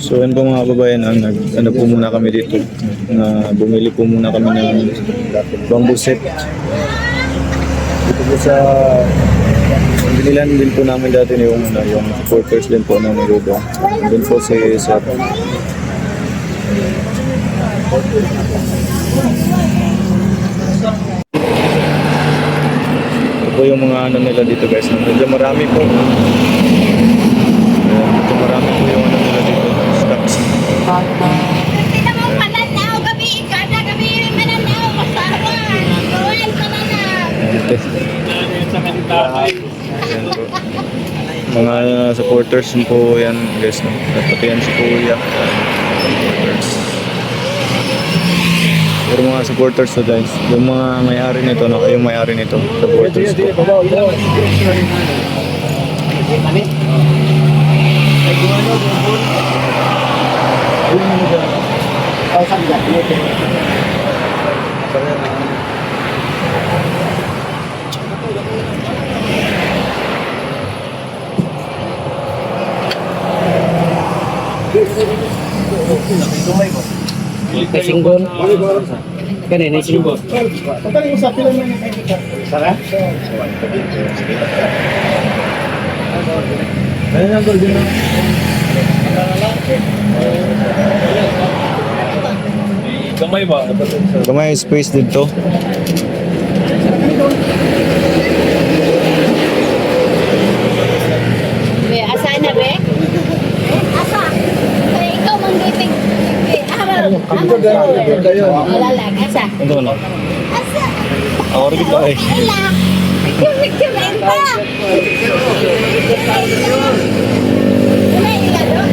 So yun po mga kababayan, ano po muna kami dito. Bumili po muna kami ng bamboo set. Dito po sa binilan din po namin dati yung supporters din po namin dito. Doon po si Sir. Ito po yung mga ano nila dito guys. Medyo marami po. Medyo marami po yung ano nila dito. Stocks. Hindi naman mananaw, gabi ka na, gabi rin mananaw, masawa. Tuwal ka na na. Ayan po. Mga supporters po yan guys. Pati yan si Kuya. Supporters. Pero mga supporters to guys. Yung mga may-ari nito, yung may-ari nito. Supporters po. Singgol. Ganun, singgol. Sara? Ayun ang gold din. Gamay ba? Kamay space dito. Be, asa na be? Asa? Kaya ikaw manggiting. Wala lang, asa? Ito na. Asa? Ako rin ito eh. Wala. Kimikirin pa. Wala ilan, no?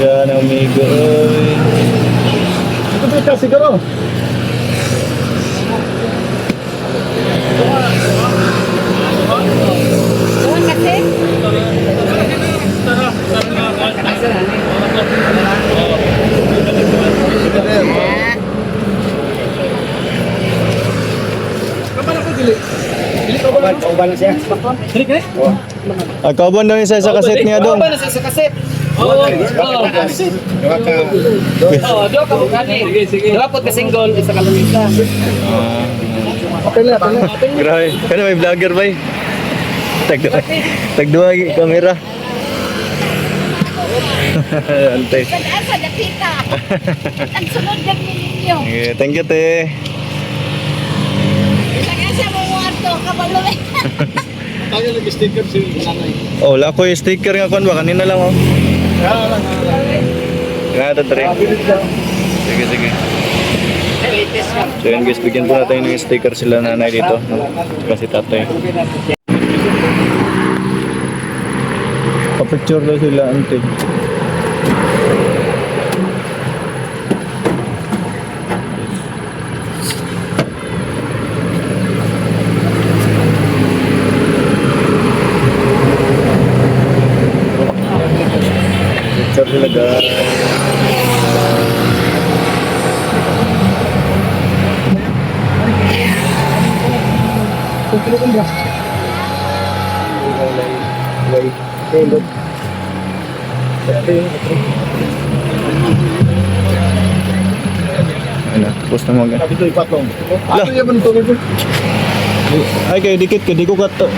Yan amigo. Ito ba kasi garo? Doon kasi? Ah. Kauban na siya. Dili ka? Kauban daw yung sa kaset niya doon. Kauban na siya sa kaset. Oo. Dua ka mukani. Dua po kasing goal, isa ka lumisa. Okay na, okay na. Grabe. Kano may vlogger ba eh? Tagduwa kamera. Antay. Asa dapita. Ang sunod ng ninyo. Okay, thank you te. Asa mo mo ato kabalo. Tayo nag-sticker si nanay. Oh, wala ko yung sticker nga kon ba kanina lang oh. Nga ito tre. Sige, sige. So yun guys, bigyan po natin ng sticker sila nanay dito. Kasi tatay. Pa-picture daw sila ante. Picture sila guys. Ano, post na mga. Sabi ito ipatong. Ano yung bantunin ko? Ay kayo dikit ka, di ko kato.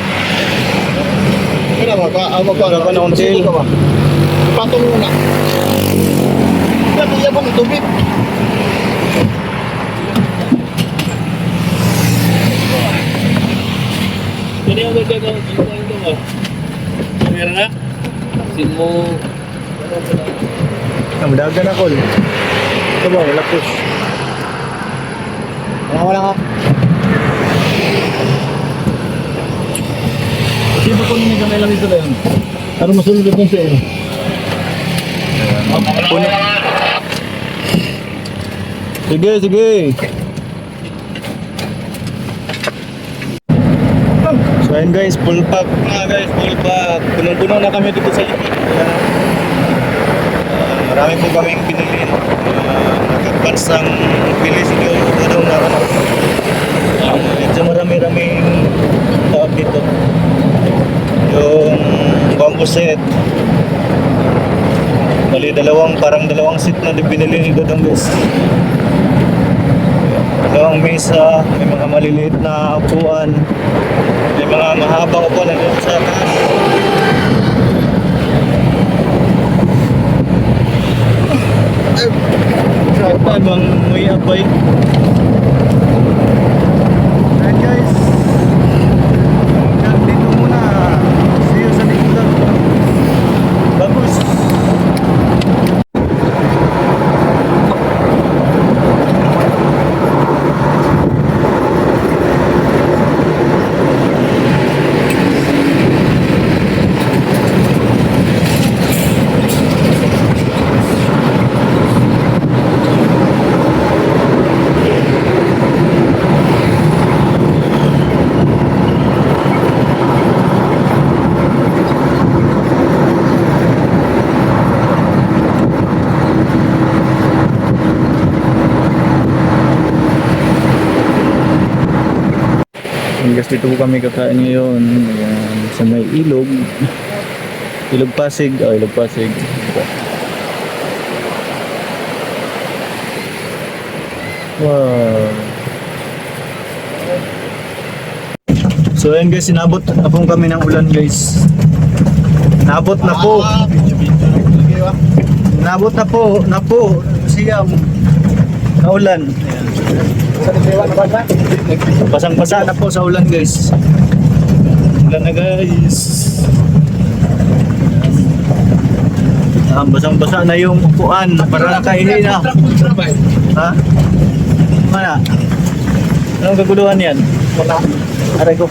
Kaya awag ko. Wala pa na until. Ipatong muna. Sabi yung tubig. Kaya yung gagawin ito mo. Meron na? Sin mo. Ang dagan ako. Ito ba, wala push. Wala ka. Sino ko nung gamay lang ito ba yun? Ano masunod doon sa iyo? Puno. Sige, sige. So ayun guys, full pack na guys, full pack. Punong-puno na kami dito sa likod. Marami po kaming pinili. Nagkakpan entrance ng village doon na ano. Medyo marami-raming tawag dito. Yung bamboo set. Bali, parang dalawang seat na binili ni Dodong guys. Dalawang mesa, may mga maliliit na upuan, may mga mahabang upuan na doon sa taas. Saan bang may abay? Ayan guys, dito muna. See you sa next vlog. Bagus. Guys, dito po kami kakain ngayon. Ayan, sa may ilog. Ilog Pasig. Oh, Ilog Pasig. Wow. So ayan guys, inabot na po kami ng ulan guys. Nabot na po. Nabot na po. Siyam. Na ulan. Basang-basa na po sa ulan guys. Ulan na guys. Basang-basa na yung upuan para nakahihi na. Ha? Mana? Anong kaguluhan yan? Aray ko.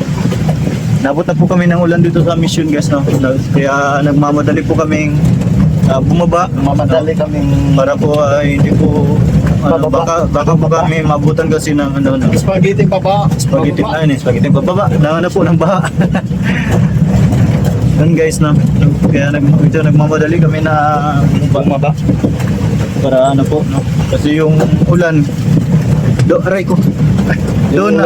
Nabot na po kami ng ulan dito sa mission guys, no? Kaya nagmamadali po kaming bumaba. Mamadali kaming para po hindi po baka po kami mabutan kasi ng ano. Spaghetti baba. Spaghetti pababa. Ano po ng baha. Yan guys, no? Kaya nagmamadali kami na bumaba. Para ano po, no? Kasi yung ulan aray ko. Yung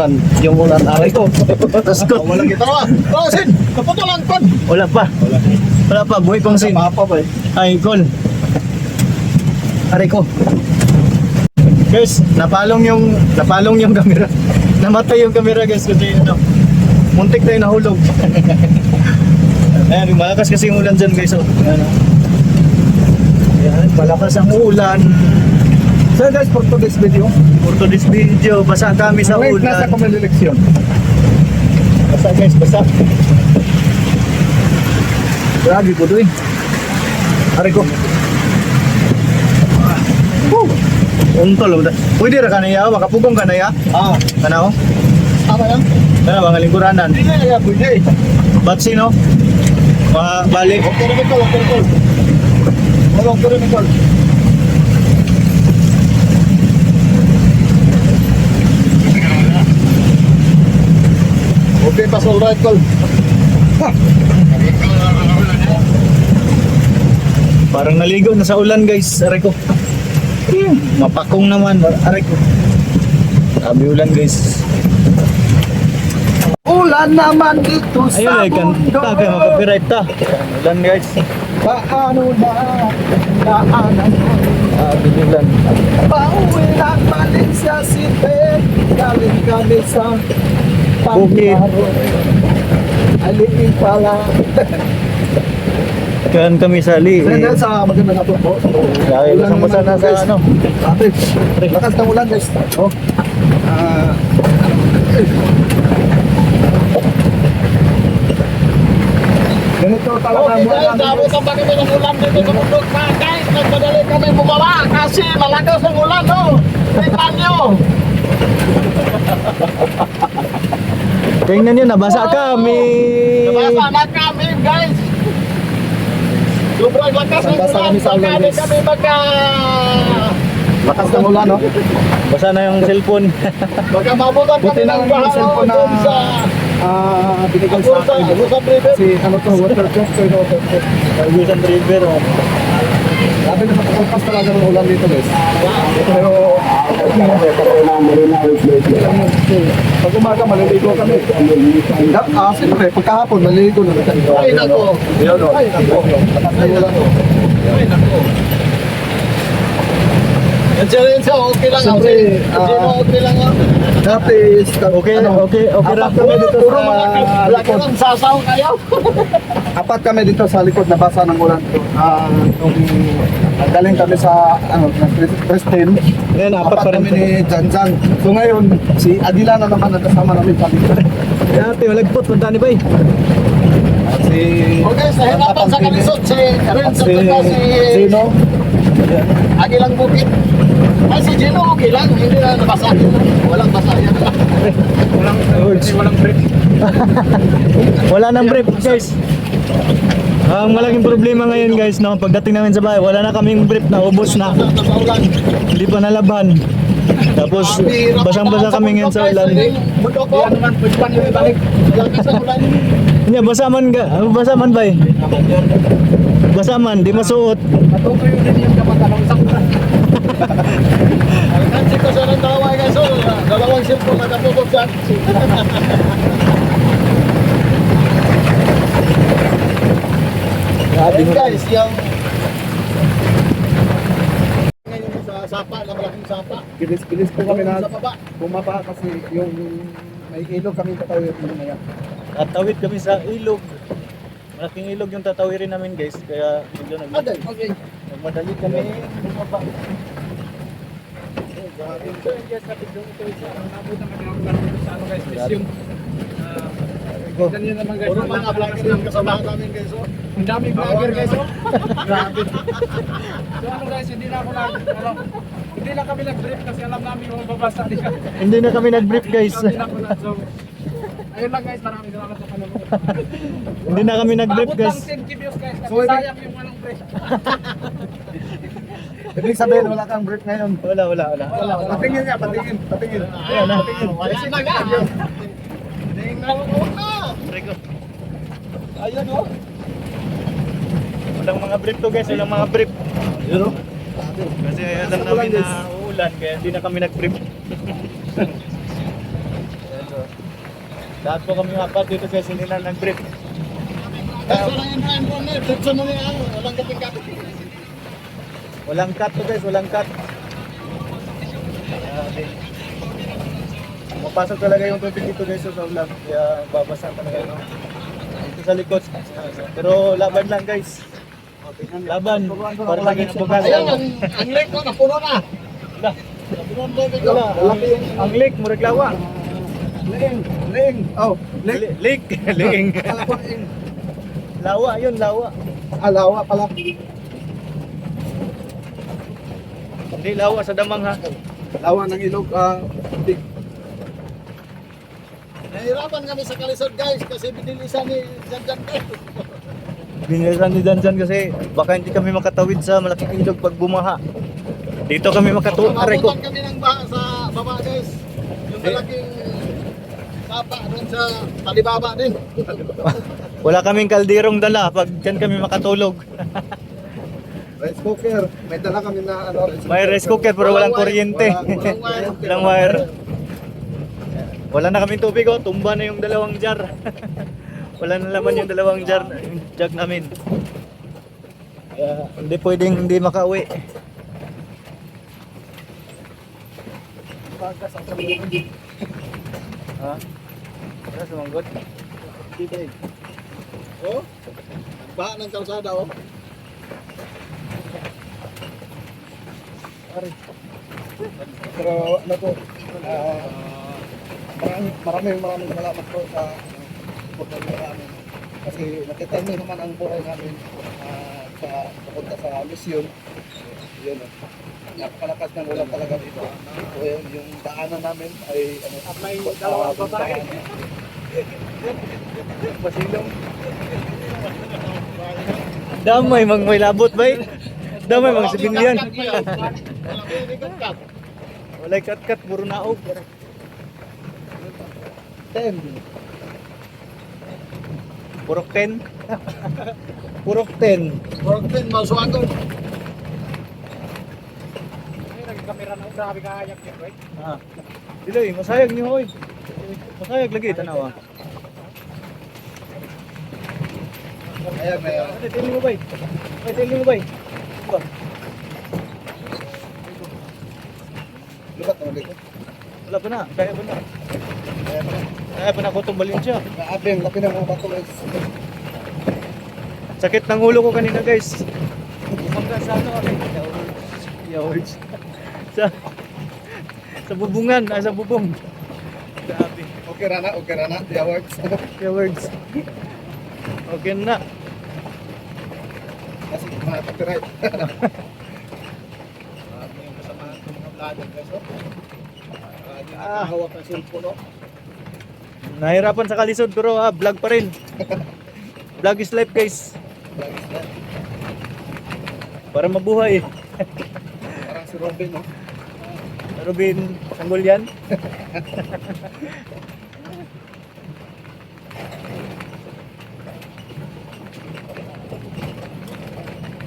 ulan aray ko. Tapos ko. Walang gitawa. Sin, kaputulan kon. Wala pa, buhay kong sin. Mapa ba eh. Ay, call. Aray ko. Guys, napalong yung camera. Namatay yung camera guys kasi ano, muntik tayo nahulog. Ayan, malakas kasi yung ulan dyan guys. Oh. Ayan, malakas ang ulan. So guys, for today's video, basa kami sa nasa ulan. kami eleksyon. Basa guys, basa. Grabe po doon. Aray ko. Untol. Pwede ra kanaya, makapugong kanaya. Kana oh. Tama yan? Kana mga lingkuranan. Hindi na yan, pwede. Ba't sino? Balik. Huwag ko rin ikaw. Okay, pass all right, call. Parang naligo na sa ulan guys. Aray ko. Mapakong naman. Aray ko. Sabi ulan guys. Ulan naman dito Ayun sa ay kanta kayo makapiright ta. Ulan guys. paano na daanan mo? Sabi ulan. Pauwi lang balik sa City. Galing kami sa Bukid. Aliin pala. Kan kami sali. Dahil sa maganda na po. Dahil basa na sa ano. Ate, lakas ng ulan guys. Oh. Ganito talaga ang buwan natin. Dapat ang kami ng ulan dito sa bundok pa, guys. Nagmadali kami bumaba kasi malakas ang ulan, no? Tingnan nyo. Tingnan nyo, nabasa kami. Nabasa na kami, guys. Sobrang lakas ng Basa ulan. kami sa ulan, guys. Kami Lakas ng ulan, no? Basa na yung cellphone. Baka mabutan Buti kami na ng lang yung baha cellphone na doon sa binigay sa akin. Agusan River. Kasi ano to, waterproof. Agusan River. Oh. Sabi na makakalpas talaga ng ulan dito guys. Pero pag umaga maliligo kami. Siyempre pagkahapon maliligo na kami. Ay nako. Ay nako. Ay nako. Ay nako. Yan siya, okay lang. Siyempre, Okay lang. Dati is okay ra kami dito Puro mga likod. sasaw kayo. Apat kami dito sa likod nabasa ng ulan. Galing kami sa Preston. Ngayon, apat pa rin kami ni Janjan. So ngayon, si Adila na naman nagkasama namin kami. Dati malagpot punta ni Bay. Si okay, sa hirapan sa kalisod si Renz at saka si Sino? Agilang Bukit. Ay si Gino okay lang, hindi na nabasa. Walang basa yan. Walang brief. Wala nang brief, guys. Ang malaking problema ngayon, guys, no, pagdating namin sa bahay, wala na kaming brief na ubos na. Hindi pa nalaban. Tapos basang-basa kami ngayon sa ulan. Mundo ko. Yan naman, pwede pa niyo ibalik. Walang sa ulan. Hindi, basa man ba eh? Basa man, di masuot. Matukoy yun din yung kapatanong sa ulan. Kasi ko sa ng dalawa guys, dalawang cellphone na naputok dyan. Ayun guys, yung ngayon sa sapa, na malaking sapa. Bilis po kami na Sa baba. bumaba kasi yung may ilog kami katawid mamaya. Tatawid kami sa ilog. Malaking ilog yung tatawirin namin, guys. Kaya medyo Aday, okay. nagmadali kami bumaba. Ganyan naman guys. Puro mga vlogs lang kasamahan namin guys. Ang daming vlogger guys. Grabe. So ano guys, hindi na kami nag-brief kasi alam namin yung mababasa nila. Hindi na kami nag-brief, guys. So, hindi na ko na. So, ayun lang guys, maraming salamat sa panonood. Hindi na kami nag-brief, Paabot guys. lang 10 views guys. Kasi So, sayang yung walang brief. Ibig sabihin wala kang break ngayon. Wala. Patingin nga, patingin. Ayan na. Wala na nga. Tingin na ako na. Ayun o. Walang mga brief to, guys. Walang mga brief. Yun o. Kasi alam namin na uulan, kaya hindi na kami nag-brief. Lahat po kami apat dito kasi hindi na nag-brief. Wala yung hand phone na. Tutso mo niya. Walang kapit-kapit. Walang cut to, guys. Walang cut. Mapasok talaga yung tubig dito, guys, sa ulan. Kaya babasa talaga yun. Dito sa likod. Pero laban lang, guys. Laban. Para lagi ng bukas. Ayun, ang lake ko, napuno na. Wala. Napuno ang tubig ko. Ang lake, Muraglawa. Ling. Oh, lake. Lake. Ling. Kala ko ling. Lawa, yun, lawa. Alawa pala. Hindi lawa sa damang, ha. Lawa ng ilog. Big. Nahirapan kami sa kalisod guys kasi binilisan ni Janjan guys. Binilisan ni Danjan kasi baka hindi kami makatawid sa malaking ilog pag bumaha. Dito kami makatuwa. Aray ko. Nabutan kami ng baha sa baba guys. Yung malaking sapa doon sa Talibaba din. Wala kaming kalderong dala pag dyan kami makatulog. Rice cooker. May dala kami na ano. May rice cooker pero walang kuryente. Walang wire. Walang wire. Wala na kaming tubig, oh. Tumba na yung dalawang jar. Wala na laman yung dalawang jar, yung jug namin. Kaya hindi pwedeng hindi makauwi. Ha? Wala sumanggot? Dito eh. Oh. Baha ng kalsada oh. Pero ano po, maraming salamat po sa pagpapalala namin. Kasi nakita niyo naman ang buhay namin sa papunta sa misyon. Yun, napakalakas ng ulan talaga dito. So yung daanan namin ay May dalawang babae. masilong. Damay, may labot ba eh? Damay, mga sibilyan. Walay kat-kat, puro naog. 10. Purok 10. Purok 10. Purok 10, masuagon. Grabe ka kanya, Pierre. Ah. Dili, masayag niyo hoy. Masayag lagi tanawa. Ayan, may Ate, tili mo bay. Ay, tili mo bay. Ba. lubat naman dito. Wala pa na, kaya pa na. Ayan, Kaya pa na ko tumbalin siya. grabe, ang laki ng mga bato guys. Sakit ng ulo ko kanina guys. Bumangga sa ano kami. Yawards. Sa bubungan, sa bubong. Grabe. Okay rana, the awards. Yawards. Okay na. Kasi mga copyright. Grabe yung kasamahan ng mga vlogger guys, oh. Hawak ng cellphone, oh. Nahirapan sa kalisod pero vlog pa rin. Vlog is life guys. Lagi sila. Para mabuhay. Parang si Robin, oh. Robin Sanggolyan.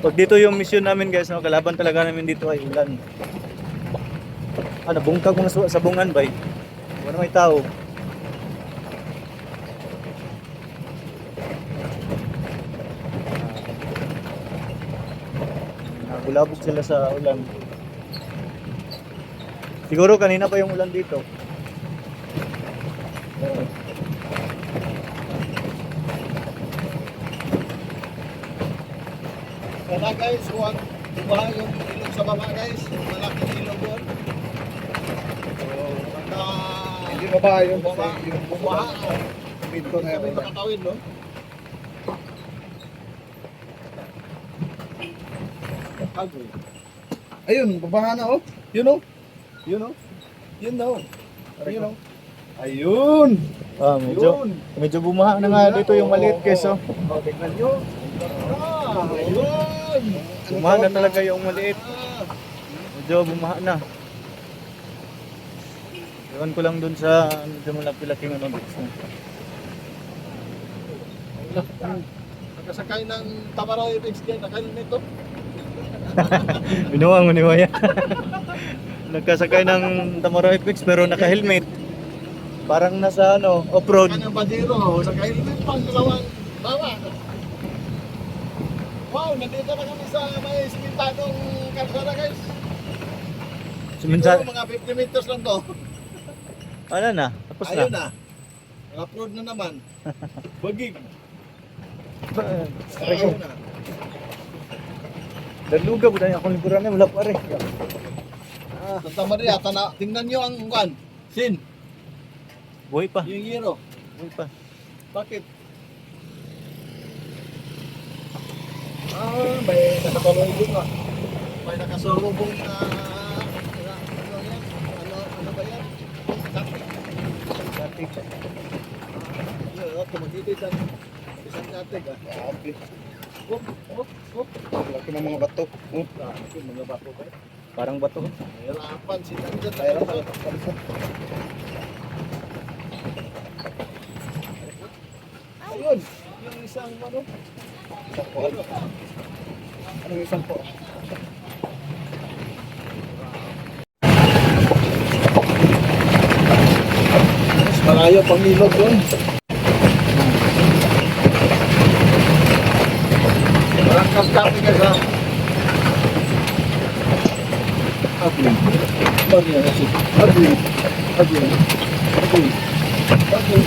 Pag dito yung mission namin guys, no, kalaban talaga namin dito ay ulan. Nabungkag mo na sa bungan bay. Wala may tao. Nagulabog sila sa ulan. Siguro kanina pa yung ulan dito. Kaya guys, huwag bumaha yung ilog sa baba guys. Malaking ilog doon. So, hindi baba yung bumaha. Dito na yung nakatawid, no? Ayun, babaha na, oh. Yun, oh. Yun, oh. Yun, oh. Ayun, oh. Ayun! Medyo bumaha na nga dito yung maliit guys, oh. Oh, tignan nyo. Ayun! Bumaha na talaga yung maliit. Medyo bumaha na. Iwan ko lang dun sa medyo malaki-laking ano guys. Nakasakay ng Tamaraw FX dyan, nakain nito. Binuwang mo ni Maya. Nagkasakay ng Tamara FX pero naka-helmet. Parang nasa ano, off-road. Kanyang Pajero, nakain nito pang dalawang bawa. Wow, nandito na kami sa may simentadong kalsada guys. Suminsa, Siguro mga 50 meters lang to. ano na, tapos na. Ayun na. Upload na naman. Bagig. Ayun na. Daluga po tayo akong likuran na, wala pa rin. Santa Maria, tingnan nyo ang kuan. Sin, Buhay pa, yung hero. buhay pa. Bakit? May nakasalubong na. May nakasalubong na ano ba yan? Static. Tumagilid ang isang katig. Grabe. Laki ng mga bato. Laki ng mga bato. Parang bato. Hirapan sila dyan. Hirapan. Ayun. Yung isang ano? Isang po. Anong isang po? Mas malayo pang ilog doon. Parang kaskapi ka sa Agli. Agli. Agli. Agli. Agli. Agli.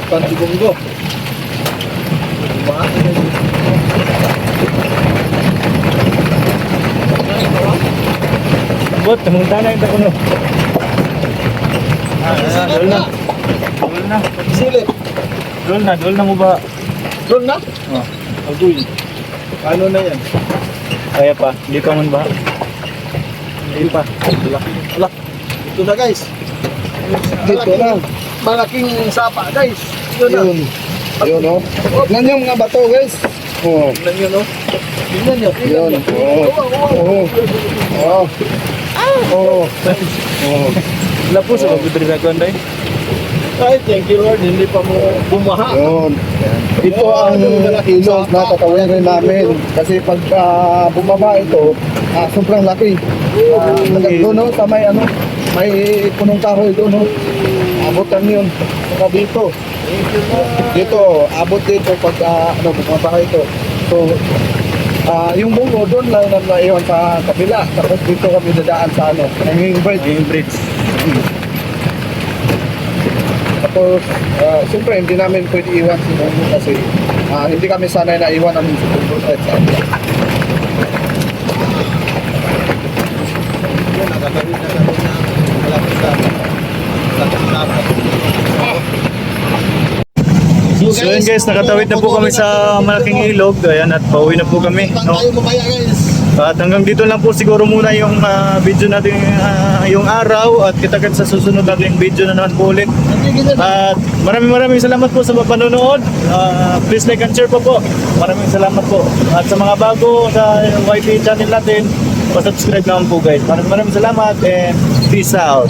Pantigong go. Bot, temunta na ito kuno. Dol na. Dol na. Silip. Dol na mo ba? Doon na? Oh, agoy. Ano na yan? Kaya pa, hindi pa man ba? Hindi pa. Wala. Ito na guys. Dito na. Malaking sapa guys. Yun. Yun o. Tignan nyo mga bato guys. Oo. Tignan nyo no. Tignan nyo. Yun. Oo. Oo. Oo. Oo. Wala po sa pagbidragon tayo. Ay, thank you Lord, hindi pa mo bumaha. Yun. Ito ang ilog na tatawin rin namin. Kasi pag bumaba ito, sobrang laki. Doon no, sa may may punong kahoy doon no. Abutan yun. Saka dito. Dito, abot dito pag bumaba ito. So, yung bungo doon lang na naiwan sa kabila. Tapos dito kami dadaan sa hanging bridge. Yung bridge. Tapos, siyempre hindi namin pwede iwan si bungo kasi hindi kami sanay na iwan namin si bungo kahit saan. Yun, nakatawid na kami na malapit sa So yun guys, nakatawid na po kami sa malaking ilog. Ayan, at pauwi na po kami. No? tayo mamaya guys. At hanggang dito lang po siguro muna yung video natin yung araw. At kita-kits sa susunod natin video na naman po ulit. At maraming salamat po sa panonood. Please like and share po. Maraming salamat po. At sa mga bago sa YT channel natin, pa-subscribe naman po guys. Maraming salamat and peace out.